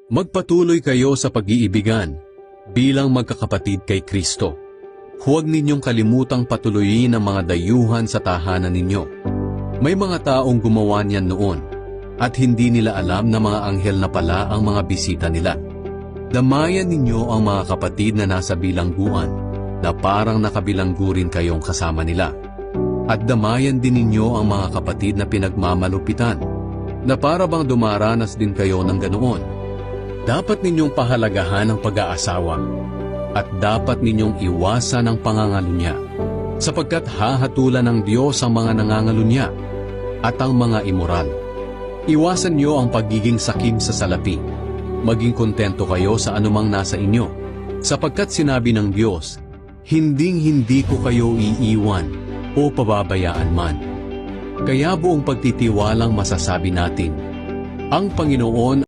Magpatuloy kayo sa pag-iibigan bilang magkakapatid kay Kristo. Huwag ninyong kalimutang patuloyin ang mga dayuhan sa tahanan ninyo. May mga taong gumawa niyan noon at hindi nila alam na mga anghel na pala ang mga bisita nila. Damayan ninyo ang mga kapatid na nasa bilangguan na parang nakabilanggo rin kayong kasama nila. At damayan din ninyo ang mga kapatid na pinagmamalupitan na para bang dumaranas din kayo ng ganoon. Dapat ninyong pahalagahan ang pag-aasawa at dapat ninyong iwasan ang pangangalunya sapagkat hahatulan ng Diyos ang mga nangangalunya at ang mga immoral. Iwasan niyo ang pagiging sakim sa salapi. Maging kontento kayo sa anumang nasa inyo sapagkat sinabi ng Diyos, hinding-hindi ko kayo iiwan o pababayaan man. Kaya buong pagtitiwalang masasabi natin, ang Panginoon